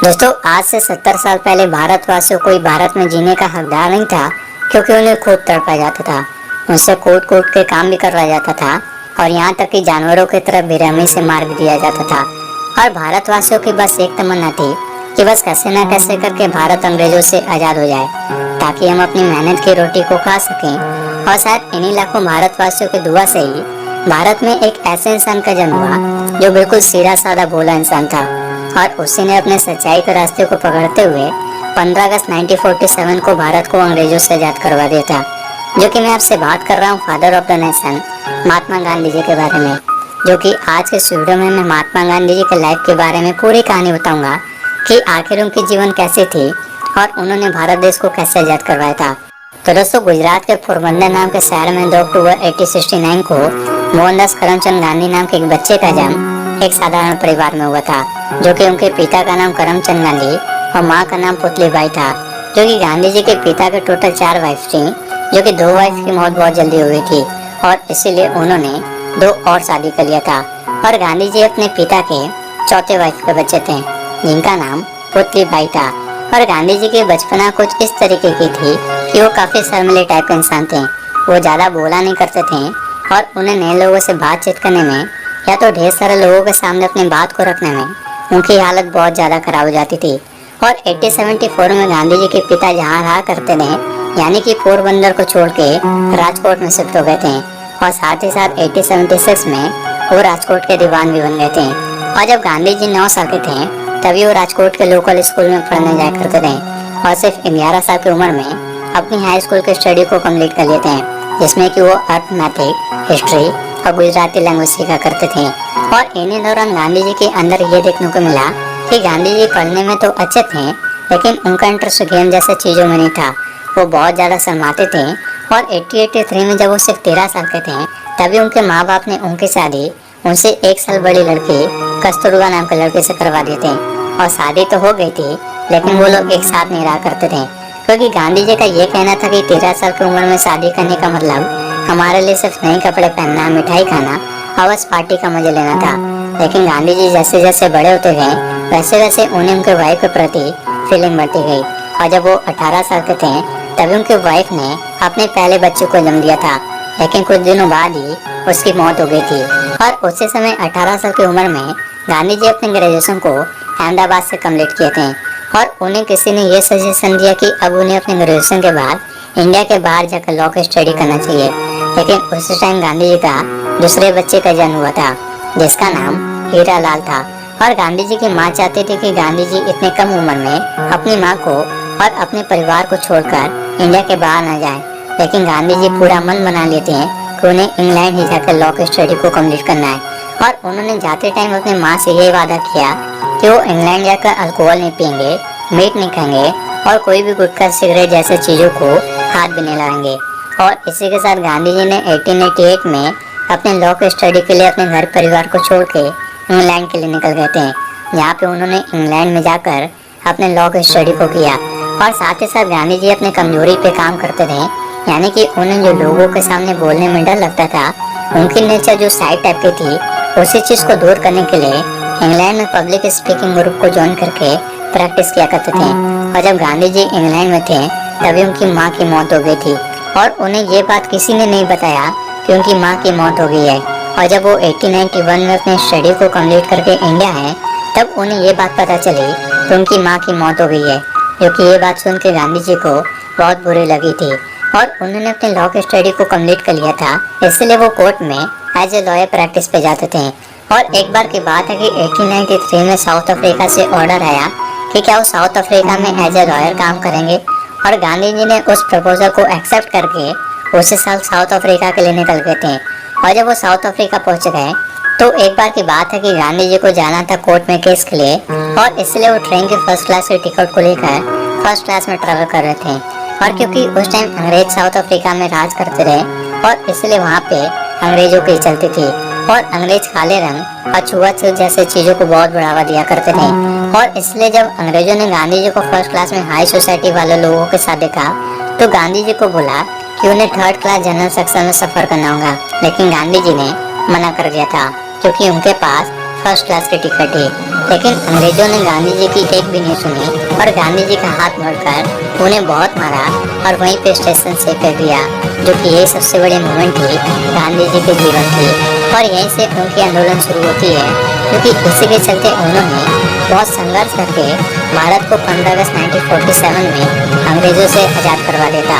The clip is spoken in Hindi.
दोस्तों, आज से 70 साल पहले भारतवासियों को भारत में जीने का हकदार नहीं था, क्योंकि उन्हें खूब तड़पा जाता था। उनसे कूट कूट के काम भी करवाया जाता था और यहाँ तक कि जानवरों की तरह बेरहमी से मार भी दिया जाता था। और भारतवासियों की बस एक तमन्ना थी कि बस कैसे न कैसे करके भारत अंग्रेजों से आज़ाद हो जाए, ताकि हम अपनी मेहनत की रोटी को खा सकें। और शायद इन्हीं लाखों भारतवासियों की दुआ से ही भारत में एक ऐसे इंसान का जन्म हुआ जो बिल्कुल सीधा साधा भोला इंसान था, और उसी ने अपने सच्चाई के रास्ते को पकड़ते हुए 15 अगस्त 1947 को भारत को अंग्रेजों से आजाद करवा दिया था। जो कि मैं आपसे बात कर रहा हूँ father of the nation, Mahatma Gandhi ji के बारे में। जो कि आज के इस वीडियो में मैं महात्मा गांधी जी के लाइफ के बारे में पूरी कहानी बताऊंगा कि आखिर उनकी जीवन कैसी थी और उन्होंने भारत देश को कैसे आजाद करवाया था। तो दोस्तों, गुजरात के पोरबंदर नाम के शहर में 2 अक्टूबर 1869 को मोहनदास करमचंद गांधी नाम के एक बच्चे का जन्म एक साधारण परिवार में हुआ था। जो कि उनके पिता का नाम करमचंद गांधी और माँ का नाम पुतलीबाई था। जो कि गांधी जी के पिता के टोटल 4 वाइफ थी, जो कि 2 वाइफ की मौत बहुत जल्दी हुई थी और इसीलिए उन्होंने 2 और शादी कर लिया था। और गांधी जी अपने पिता के चौथे वाइफ के बच्चे थे, जिनका नाम पुतलीबाई था। और गांधी जी की बचपना कुछ इस तरीके की थी कि वो काफी शर्मिले टाइप के इंसान थे। वो ज्यादा बोला नहीं करते थे और उन्हें नए लोगों से बातचीत करने में या तो ढेर सारे लोगों के सामने अपनी बात को रखने में उनकी हालत बहुत ज़्यादा खराब हो जाती थी। और 1874 में गांधी जी के पिता जहाँ रहा करते थे, यानी कि पोरबंदर को छोड़ के राजकोट में शिफ्ट हो गए थे। और साथ ही साथ 1876 में वो राजकोट के दीवान भी बन गए थे। और जब गांधी जी 9 साल के थे, तभी वो राजकोट के लोकल स्कूल में पढ़ने जाया करते थे और सिर्फ 11 साल की उम्र में अपनी हाई स्कूल की स्टडी को कम्प्लीट कर लेते हैं, जिसमें कि वो अर्थमैटिक, हिस्ट्री और गुजराती लैंग्वेज सीखा करते थे। और इन्हीं दौरान गांधी जी के अंदर ये देखने को मिला कि गांधी जी पढ़ने में तो अच्छे थे, लेकिन उनका इंटरेस्ट गेम जैसे चीज़ों में नहीं था। वो बहुत ज़्यादा शर्माते थे। और 1883 में जब वो सिर्फ 13 साल के थे, तभी उनके माँ बाप ने उनकी शादी उनसे 1 साल बड़ी लड़की कस्तूरबा नाम के लड़के से करवा दिए थे। और शादी तो हो गई थी, लेकिन वो लोग एक साथ नहीं रहा करते थे, क्योंकि गांधी जी का ये कहना था कि 13 साल की उम्र में शादी करने का मतलब हमारे लिए सिर्फ नए कपड़े पहनना, मिठाई खाना और बस पार्टी का मजा लेना था। लेकिन गांधी जी जैसे जैसे बड़े होते गए, वैसे वैसे उन्हें उनके वाइफ के प्रति फीलिंग बढ़ती गई। और जब वो 18 साल के थे, तभी उनके वाइफ ने अपने पहले बच्चे को जन्म दिया था। लेकिन कुछ दिनों बाद ही उसकी मौत हो गई थी। और उसी समय 18 साल की उम्र में गांधी जी अपने ग्रेजुएशन को अहमदाबाद से कम्प्लीट किए थे। और उन्हें किसी ने ये सजेशन दिया कि अब उन्हें अपने ग्रेजुएशन के बाद इंडिया के बाहर जाकर लॉ की स्टडी करना चाहिए। लेकिन उसी टाइम गांधी जी का दूसरे बच्चे का जन्म हुआ था, जिसका नाम हीरा लाल था। और गांधी जी की माँ चाहती थी कि गांधी जी इतने कम उम्र में अपनी माँ को और अपने परिवार को छोड़कर इंडिया के बाहर न जाएं। लेकिन गांधी जी पूरा मन बना लेते हैं कि उन्हें इंग्लैंड ही जाकर लॉ की स्टडी को कम्प्लीट करना है। और उन्होंने जाते टाइम अपनी माँ से यही वादा किया कि वो इंग्लैंड जाकर अल्कोहल नहीं पियेंगे, मीट नहीं खाएंगे और कोई भी गुटखा, सिगरेट जैसे चीज़ों को हाथ भी नहीं लगाएंगे। और इसी के साथ गांधी जी ने 1888 में अपने लॉ की स्टडी के लिए अपने घर परिवार को छोड़ के इंग्लैंड के लिए निकल गए थे, जहाँ पे उन्होंने इंग्लैंड में जाकर अपने लॉ की स्टडी को किया। और साथ ही साथ गांधी जी अपनी कमजोरी पे काम करते थे, यानी कि उन्हें जो लोगों के सामने बोलने में डर लगता था, उनकी नेचर जो साइड टाइप की थी, उसी चीज़ को दूर करने के लिए इंग्लैंड में पब्लिक स्पीकिंग ग्रुप को ज्वाइन करके प्रैक्टिस किया करते थे। और जब गांधी जी इंग्लैंड में थे, तभी उनकी माँ की मौत हो गई थी। और उन्हें ये बात किसी ने नहीं बताया कि उनकी माँ की मौत हो गई है। और जब वो 1891 में अपनी स्टडी को कंप्लीट करके इंडिया आए, तब उन्हें ये बात पता चली कि उनकी माँ की मौत हो गई है। जो कि ये बात सुन के गांधी जी को बहुत बुरी लगी थी और उन्होंने अपने लॉ की स्टडी को कंप्लीट कर लिया था, इसलिए वो कोर्ट में एज ए लॉयर प्रैक्टिस पे जाते थे। और एक बार की बात है कि 1893 में साउथ अफ्रीका से ऑर्डर आया कि क्या वो साउथ अफ्रीका में एज ए लॉयर काम करेंगे। और गांधी जी ने उस प्रपोजल को एक्सेप्ट करके उसी साल साउथ अफ्रीका के लिए निकल गए थे। और जब वो साउथ अफ्रीका पहुंच गए, तो एक बार की बात है कि गांधी जी को जाना था कोर्ट में केस के लिए, और इसलिए वो ट्रेन की फर्स्ट क्लास की टिकट को लेकर फर्स्ट क्लास में ट्रेवल कर रहे थे। और क्योंकि उस टाइम अंग्रेज साउथ अफ्रीका में राज करते रहे, और इसलिए वहाँ पे अंग्रेजों की चलती थी। और अंग्रेज काले रंग और छुआछूत जैसे चीज़ों को बहुत बढ़ावा दिया करते थे। और इसलिए जब अंग्रेजों ने गांधी जी को फर्स्ट क्लास में हाई सोसाइटी वाले लोगों के साथ देखा, तो गांधी जी को बोला कि उन्हें 3rd क्लास जनरल सेक्शन में सफ़र करना होगा। लेकिन गांधी जी ने मना कर दिया था, क्योंकि उनके पास फर्स्ट क्लास की टिकट थी, लेकिन अंग्रेजों ने गांधी जी की एक भी नहीं सुनी और गांधी जी का हाथ मोड़कर उन्हें बहुत मारा और वहीं पे स्टेशन से फेंक दिया, जो कि यही सबसे बड़ी मूवमेंट थी गांधी जी के जीवन की। और यहीं से उनकी आंदोलन शुरू होती है, क्योंकि इसी के चलते उन्होंने बहुत संघर्ष करके भारत को 15 अगस्त 1947 में अंग्रेजों से आज़ाद करवा देता।